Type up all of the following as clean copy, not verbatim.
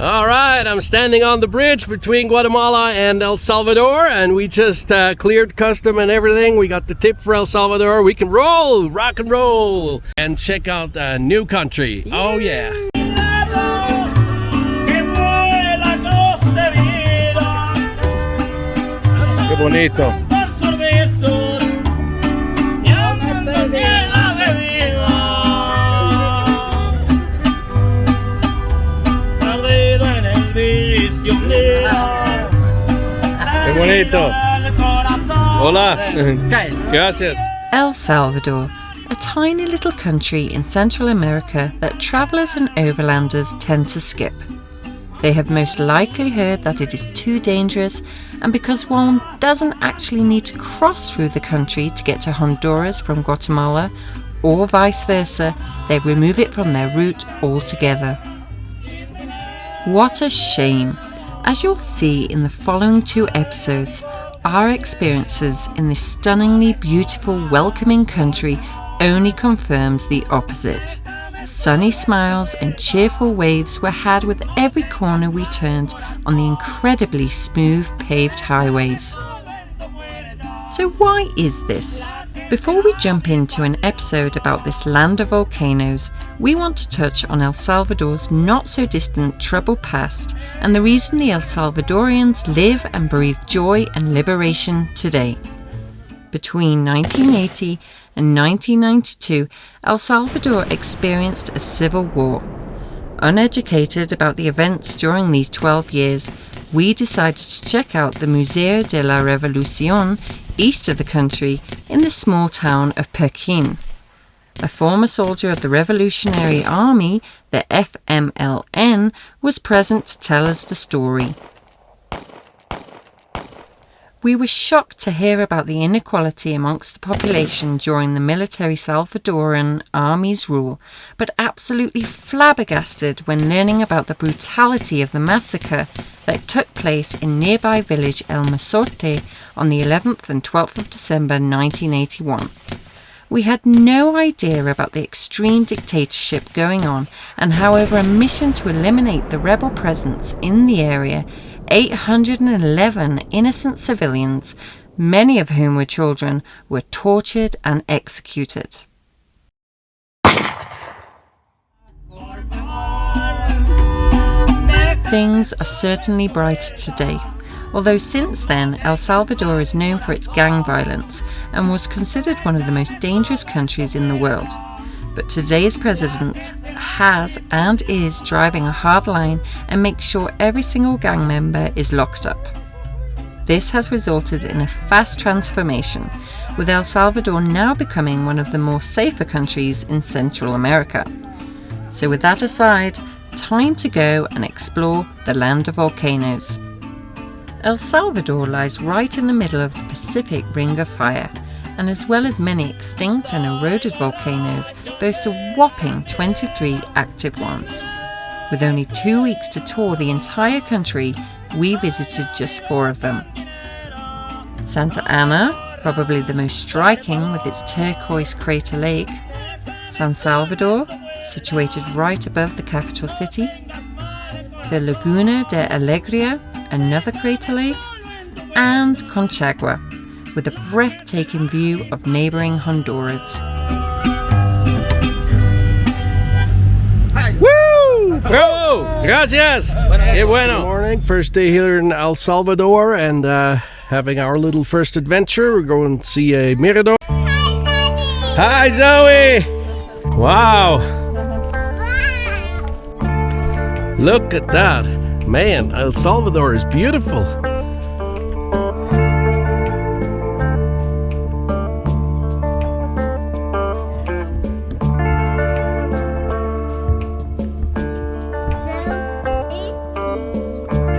All right, I'm standing on the bridge between Guatemala and El Salvador, and we just cleared custom and everything. We got the tip for El Salvador. We can roll, rock and roll, and check out a new country. Yeah. Oh yeah. Qué bonito. Qué bonito. Hola. Gracias. El Salvador, a tiny little country in Central America that travellers and overlanders tend to skip. They have most likely heard that it is too dangerous, and because one doesn't actually need to cross through the country to get to Honduras from Guatemala, or vice versa, they remove it from their route altogether. What a shame! As you'll see in the following 2 episodes, our experiences in this stunningly beautiful, welcoming country only confirms the opposite. Sunny smiles and cheerful waves were had with every corner we turned on the incredibly smooth paved highways. So why is this? Before we jump into an episode about this land of volcanoes, we want to touch on El Salvador's not-so-distant troubled past and the reason the El Salvadorians live and breathe joy and liberation today. Between 1980 and 1992, El Salvador experienced a civil war. Uneducated about the events during these 12 years, we decided to check out the Museo de la Revolución east of the country in the small town of Pequín. A former soldier of the Revolutionary Army, the FMLN, was present to tell us the story. We were shocked to hear about the inequality amongst the population during the military Salvadoran army's rule, but absolutely flabbergasted when learning about the brutality of the massacre that took place in nearby village El Mozote on the 11th and 12th of December 1981. We had no idea about the extreme dictatorship going on and how over a mission to eliminate the rebel presence in the area, 811 innocent civilians, many of whom were children, were tortured and executed. Things are certainly brighter today, although since then El Salvador is known for its gang violence and was considered one of the most dangerous countries in the world. But today's president has and is driving a hard line and makes sure every single gang member is locked up. This has resulted in a fast transformation, with El Salvador now becoming one of the more safer countries in Central America. So with that aside, time to go and explore the land of volcanoes. El Salvador lies right in the middle of the Pacific Ring of Fire, and as well as many extinct and eroded volcanoes, boasts a whopping 23 active ones. With only 2 weeks to tour the entire country, we visited just 4 of them. Santa Ana, probably the most striking with its turquoise crater lake. San Salvador, situated right above the capital city. The Laguna de Alegria, another crater lake. And Conchagua, with a breathtaking view of neighbouring Honduras. Woo! Bro! Gracias! Qué bueno! Good morning. First day here in El Salvador and having our little first adventure. We're going to see a mirador. Hi, Zoe! Wow! Look at that. Man, El Salvador is beautiful.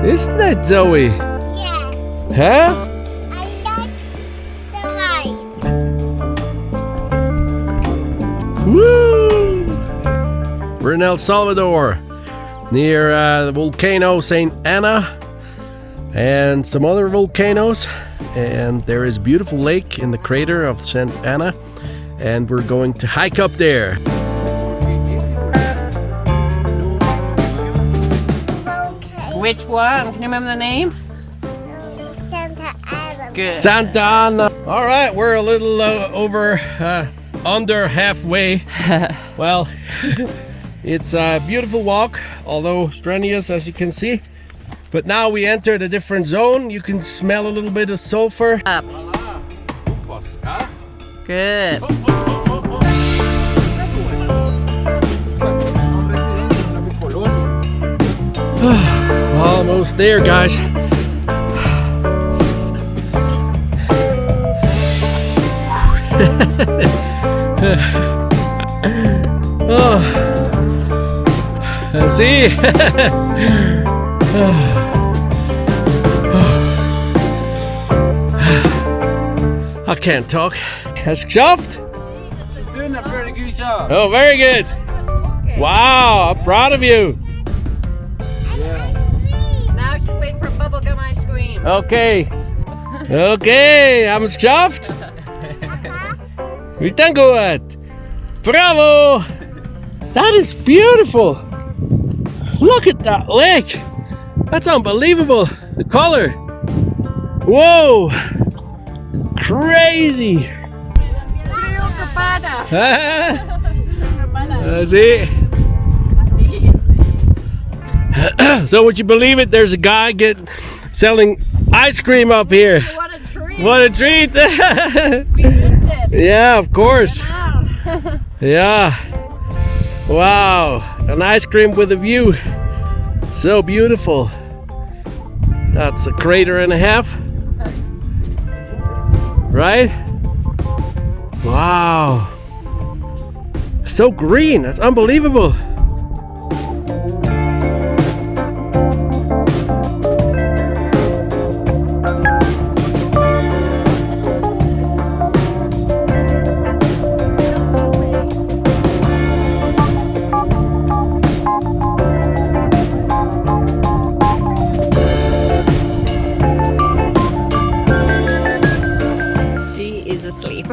Isn't that Zoe? Yeah. Huh? I like the light. Woo! We're in El Salvador, near the volcano St. Ana and some other volcanoes. And there is a beautiful lake in the crater of St. Ana, and we're going to hike up there. Which one? Can you remember the name? Santa Ana. Good. Santa Ana. All right, we're a little under halfway. Well, it's a beautiful walk, although strenuous as you can see. But now we entered a different zone. You can smell a little bit of sulfur. Up. Good. Almost there, guys. Oh, see. I can't talk. Has it geschafft? She's doing a pretty good job. Oh, very good. Wow, I'm proud of you. Now she's waiting for bubblegum ice cream. Okay. Okay, haben es geschafft? Wie dann gut. Bravo. That is beautiful. Look at that lake. That's unbelievable. The color. Whoa. Crazy. See? So would you believe it? There's a guy selling ice cream up here. What a treat. What a treat. We moved it. Yeah, of course. Yeah. Wow. An ice cream with a view. So beautiful. That's a crater and a half. Right? Wow. So green. That's unbelievable. Asleep.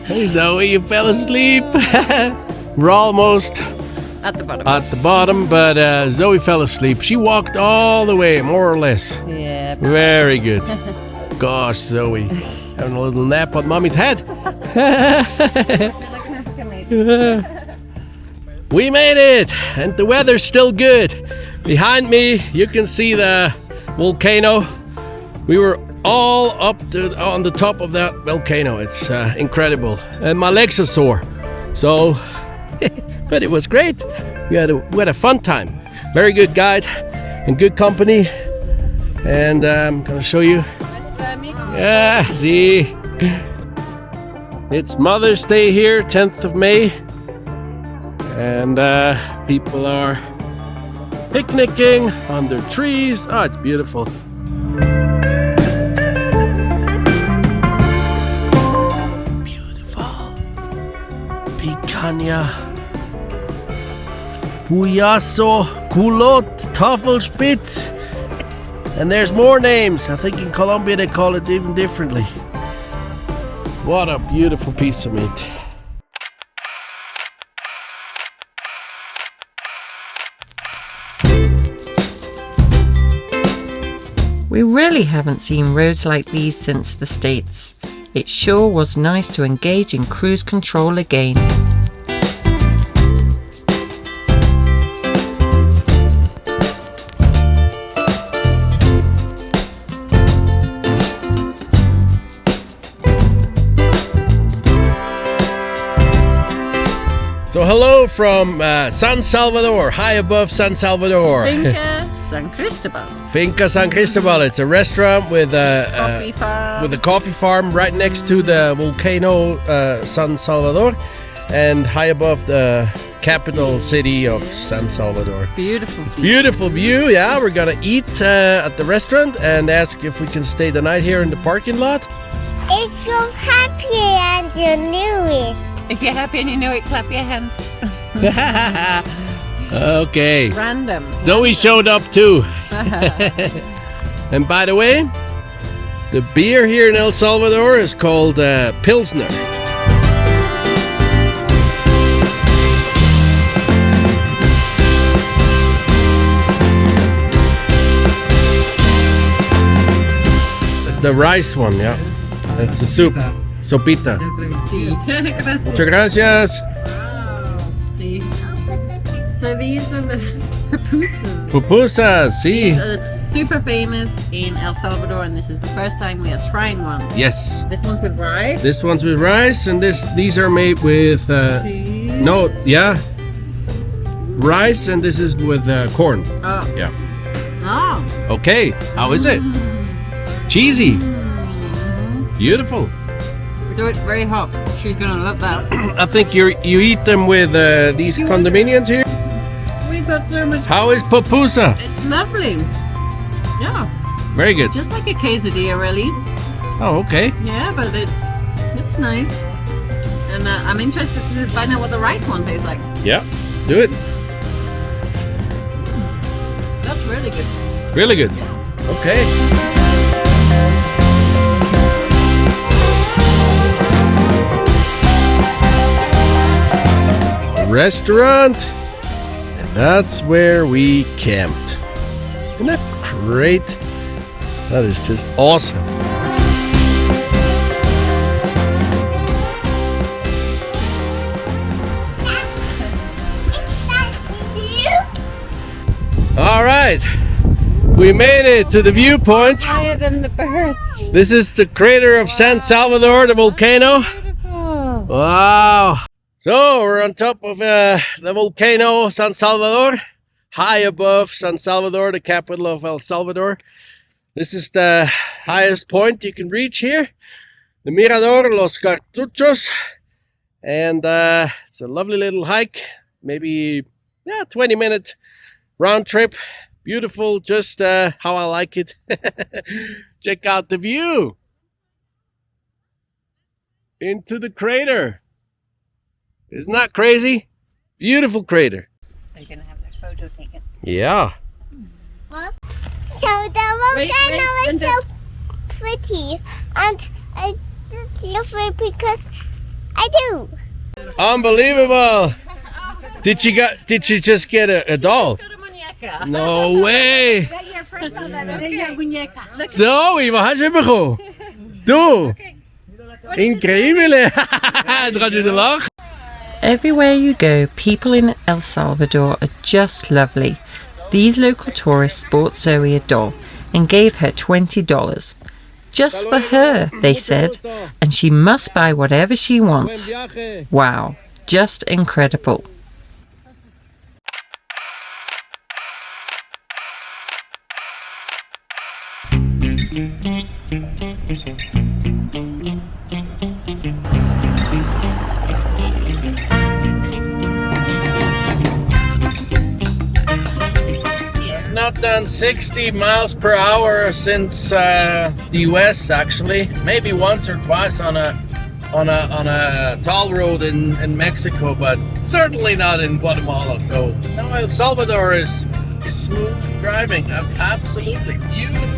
Hey Zoe, you fell asleep. We're almost At the bottom. at the bottom, but Zoe fell asleep. She walked all the way, more or less. Yeah. Very good. Gosh, Zoe, having a little nap on mommy's head. We made it, and the weather's still good. Behind me, you can see the volcano. We were all up on the top of that volcano. It's incredible, and my legs are sore. So, but it was great. We had a fun time. Very good guide and good company. And I'm gonna show you. Yeah, see, it's Mother's Day here, 10th of May, and people are picnicking under trees. Oh, it's beautiful. Picanha, Buyaso, Culot, Tafelspitz. And there's more names. I think in Colombia they call it even differently. What a beautiful piece of meat. We really haven't seen roads like these since the States. It sure was nice to engage in cruise control again. So hello from San Salvador, high above San Salvador. Finca San Cristobal. Finca San Cristobal. It's a restaurant with Coffee farm. with a coffee farm right next to the volcano San Salvador, and high above the capital city of San Salvador. Beautiful. Beautiful view. Yeah, we're gonna eat at the restaurant and ask if we can stay the night here in the parking lot. It's so happy and you knew it. If you're happy and you know it, clap your hands. Okay. Random. Zoe showed up too. And by the way, the beer here in El Salvador is called Pilsner. the rice one, yeah. That's the soup. Sopita. Muchas gracias. So these are the pupusas. Pupusas, sí. Super famous in El Salvador, and this is the first time we are trying one. Yes. This one's with rice. This one's with rice, and these are made with rice, and this is with corn. Oh. Yeah. Oh. Okay. How is it? Cheesy. Beautiful. So it's very hot. She's gonna love that. I think you eat them with these condominiums here. We've got so much. How is pupusa? It's lovely. Yeah. Very good. Just like a quesadilla, really. Oh, okay. Yeah, but it's nice. And I'm interested to find out what the rice one tastes like. Yeah. Do it. That's really good. Really good. Okay. Restaurant, and that's where we camped. Isn't that great? That is just awesome. All right, we made it to the viewpoint. Higher than the birds. This is the crater of San Salvador, the volcano. Beautiful. Wow. So we're on top of the volcano San Salvador, high above San Salvador, the capital of El Salvador. This is the highest point you can reach here. The Mirador, Los Cartuchos. And it's a lovely little hike, maybe 20-minute round trip. Beautiful, just how I like it. Check out the view into the crater. Isn't that crazy? Beautiful crater. So you're gonna have their photo taken. Yeah. So the volcano is so pretty, and I just love it because I do. Unbelievable. Did she just get a doll? No way. Zoe, was hast du bekommen? Du. Increíble. Du kannst wieder lachen. Everywhere you go, people in El Salvador are just lovely. These local tourists bought Zoe a doll and gave her $20. Just for her, they said, and she must buy whatever she wants. Wow, just incredible. Not done 60 miles per hour since the US, actually. Maybe once or twice on a toll road in Mexico, but certainly not in Guatemala. So no, El Salvador is smooth driving. Absolutely beautiful.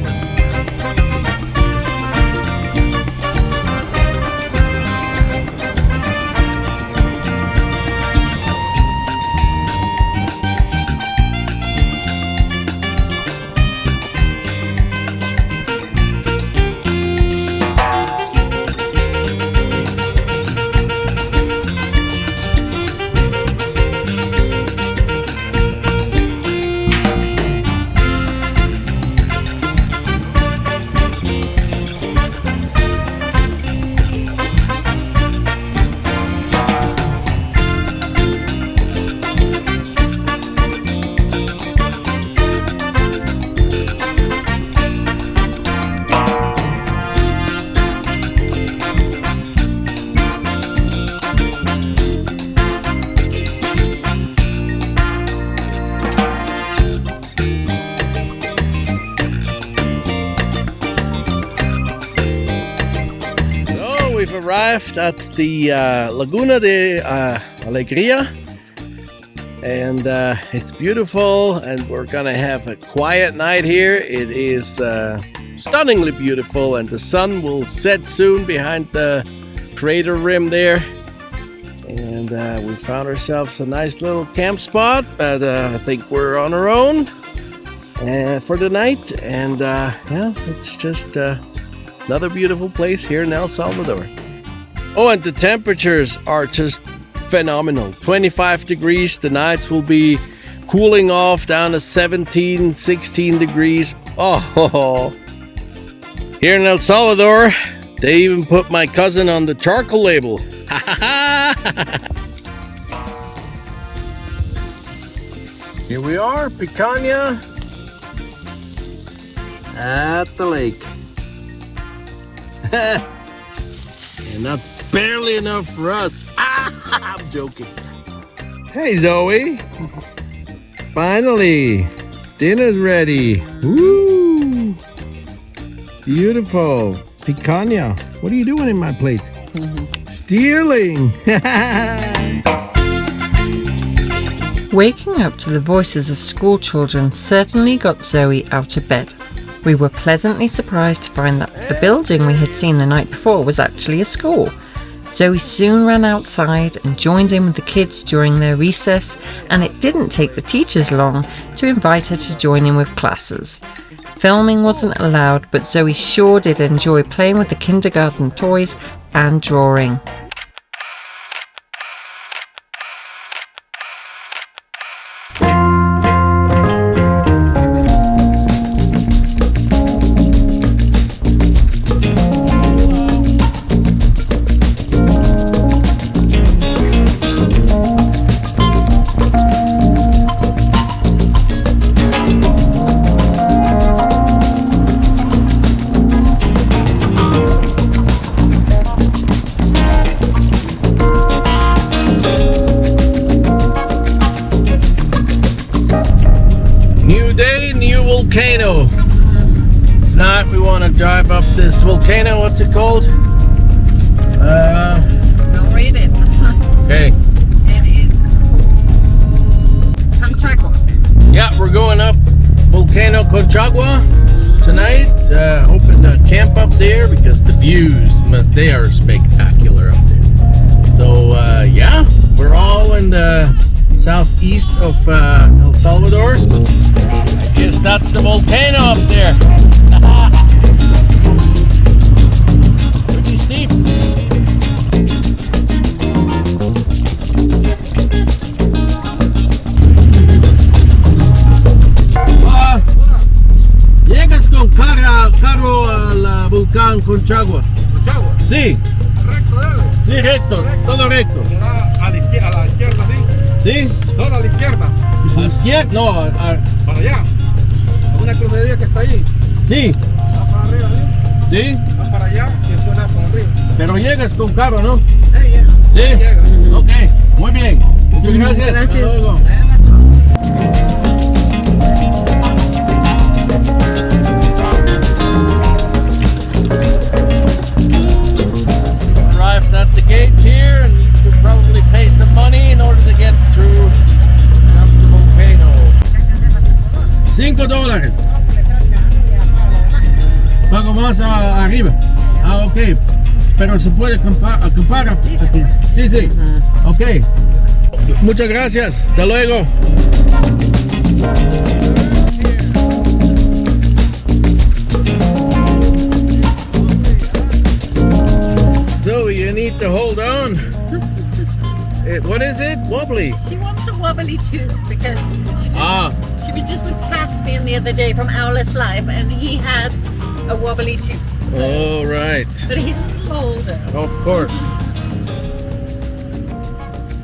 We've arrived at the Laguna de Alegria, and it's beautiful, and we're gonna have a quiet night here. It is stunningly beautiful, and the sun will set soon behind the crater rim there. And we found ourselves a nice little camp spot, but I think we're on our own for the night. And yeah, it's just Another beautiful place here in El Salvador. Oh, and the temperatures are just phenomenal. 25 degrees. The nights will be cooling off down to 17, 16 degrees. Oh, here in El Salvador, they even put my cousin on the charcoal label. Here we are, Picanha at the lake. And that's barely enough for us. I'm joking. Hey Zoe, finally, dinner's ready. Woo! Beautiful. Picanha, what are you doing in my plate? Stealing! Waking up to the voices of school children certainly got Zoe out of bed. We were pleasantly surprised to find that the building we had seen the night before was actually a school. Zoe soon ran outside and joined in with the kids during their recess, and it didn't take the teachers long to invite her to join in with classes. Filming wasn't allowed, but Zoe sure did enjoy playing with the kindergarten toys and drawing. Volcano. Tonight we want to drive up this volcano. What's it called? I'll read it. Okay. It is called Conchagua. Yeah, we're going up Volcano Conchagua tonight. Hoping to camp up there because the views, they are spectacular up there. So yeah, we're all in the southeast of El Salvador. Yes, that's the volcano up there. Pretty steep. Llegas con carro al volcán Conchagua. ¿Conchagua? Sí, Recto, dale. sí, recto, todo recto. A la izquierda, ¿sí? ¿Sí? Todo a la izquierda. ¿A la izquierda? No, Para allá. A una crucería que está ahí. sí, Va para arriba, ¿sí? sí, Va para allá y después va para arriba. pero llegas con carro, ¿no? Yeah. Sí, Llega. ok, muy bien. Muchas gracias. Hasta luego. Arrived at the gate here and you could probably pay some money in order to get through up the volcano. $5. Pago más arriba. Ah, ok. Pero se puede acampar aquí. Sí, sí. Ok. Muchas gracias. Hasta luego. So you need to hold on. What is it? Wobbly. She wants a wobbly tooth because she was just with Caspian the other day from Owless Life and he had a wobbly tooth. All right. But he's a little older. Of course.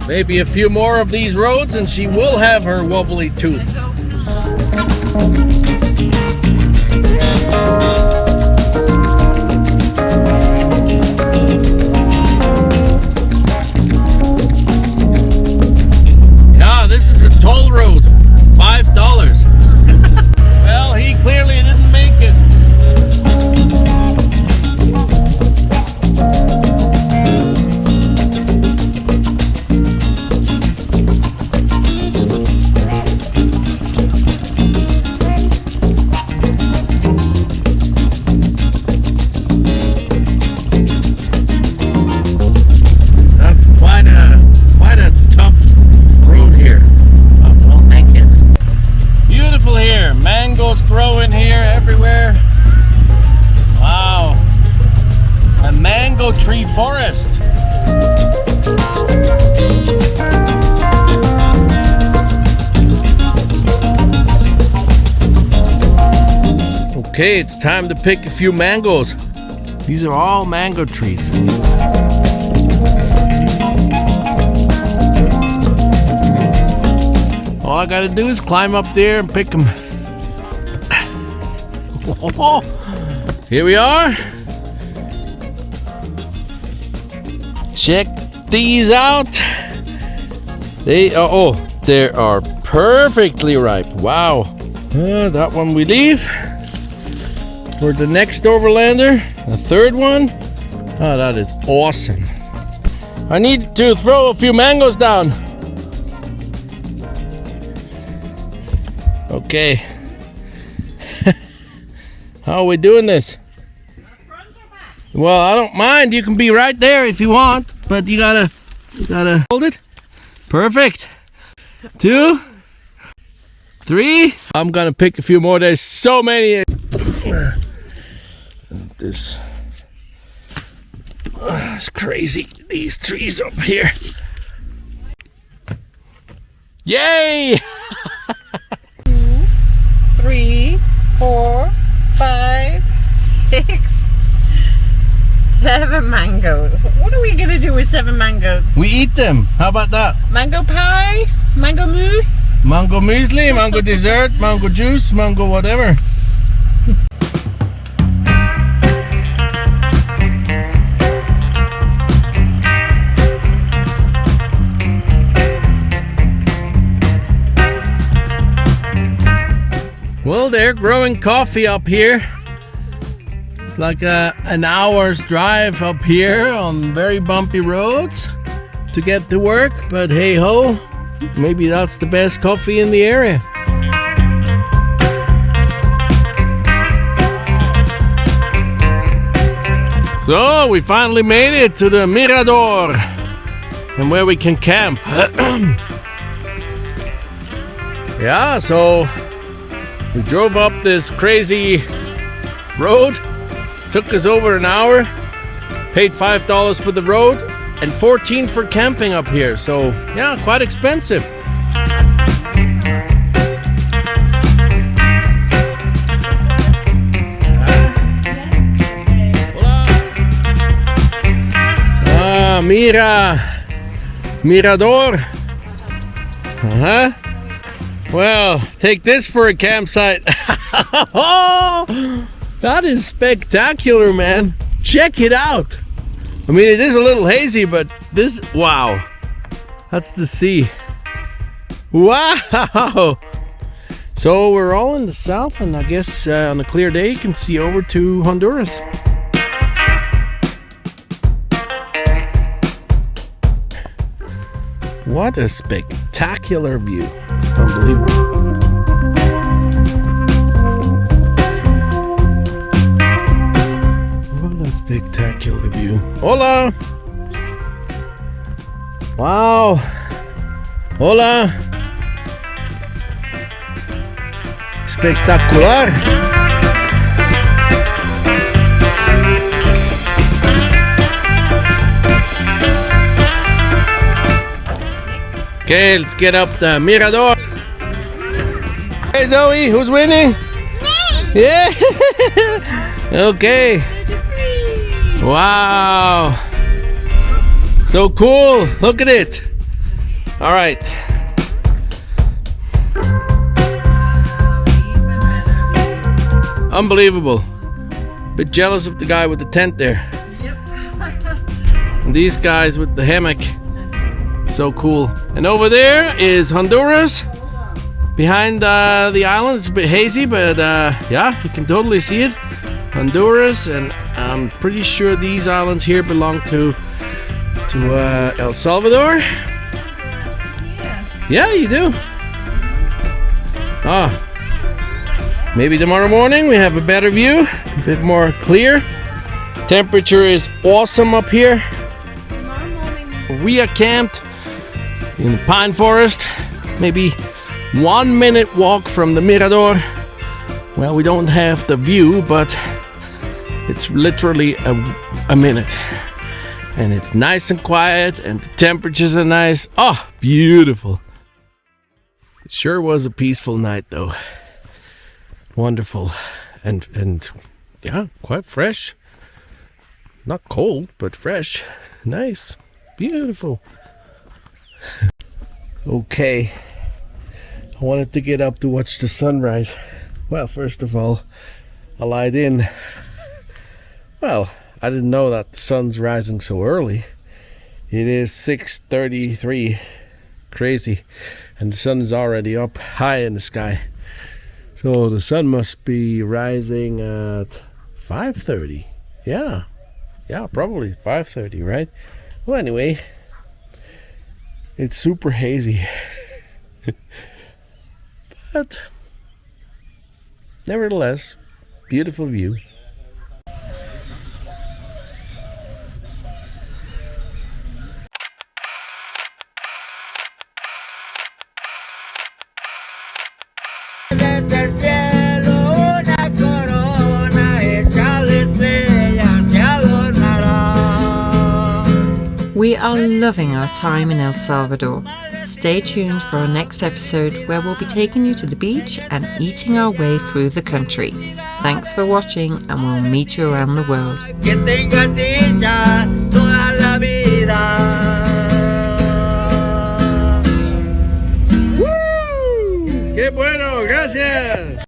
Maybe a few more of these roads and she will have her wobbly tooth. Yeah, this is a toll road. $5. Well, he clearly didn't make it. tree forest. Okay, it's time to pick a few mangoes. These are all mango trees. All I gotta do is climb up there and pick them. Here we are. Check these out. They are perfectly ripe. Wow. That one we leave for the next overlander. A third one. Oh, that is awesome. I need to throw a few mangoes down. Okay. How are we doing this? Well, I don't mind. You can be right there if you want, but you gotta hold it. Perfect. 2, 3. I'm gonna pick a few more. There's so many. This it's crazy. These trees up here. Yay! 2, 3, 4, 5, 6, 7 mangoes. What are we gonna do with 7 mangoes? We eat them. How about that? Mango pie, mango mousse. Mango muesli, mango dessert, mango juice, mango whatever. Well, they're growing coffee up here. It's like an hour's drive up here on very bumpy roads to get to work, but hey ho, maybe that's the best coffee in the area. So we finally made it to the Mirador and where we can camp. Yeah, so we drove up this crazy road, took us over an hour, paid $5 for the road and $14 for camping up here. So yeah, quite expensive. Mirador. Well, take this for a campsite. That is spectacular, man. Check it out. I mean, it is a little hazy, but this, wow. That's the sea. Wow. So we're all in the south, and I guess on a clear day you can see over to Honduras. What a spectacular view. It's unbelievable. What a spectacular view. Hola! Wow! Hola! Espectacular! Okay, let's get up the Mirador. Hey Zoe, who's winning? Me! Yeah! Okay. Wow. So cool. Look at it. All right. Unbelievable. Bit jealous of the guy with the tent there. Yep. And these guys with the hammock. So cool. And over there is Honduras. Behind the island. It's a bit hazy, but yeah, you can totally see it. Honduras, and I'm pretty sure these islands here belong to El Salvador. Yeah, you do. Maybe tomorrow morning we have a better view, a bit more clear. Temperature is awesome up here. We are camped in the pine forest, maybe 1 minute walk from the Mirador. Well, we don't have the view, but it's literally a minute. And it's nice and quiet, and the temperatures are nice. Oh, beautiful. It sure was a peaceful night, though. Wonderful. And yeah, quite fresh. Not cold, but fresh. Nice. Beautiful. Okay. I wanted to get up to watch the sunrise. Well, first of all, I lied in. Well, I didn't know that the sun's rising so early. It is 6:33. Crazy. And the sun is already up high in the sky. So the sun must be rising at 5:30. Yeah, probably 5:30, right? Well, anyway, it's super hazy. But nevertheless, beautiful view. We are loving our time in El Salvador. Stay tuned for our next episode where we'll be taking you to the beach and eating our way through the country. Thanks for watching, and we'll meet you around the world. ¡Qué bueno! ¡Gracias!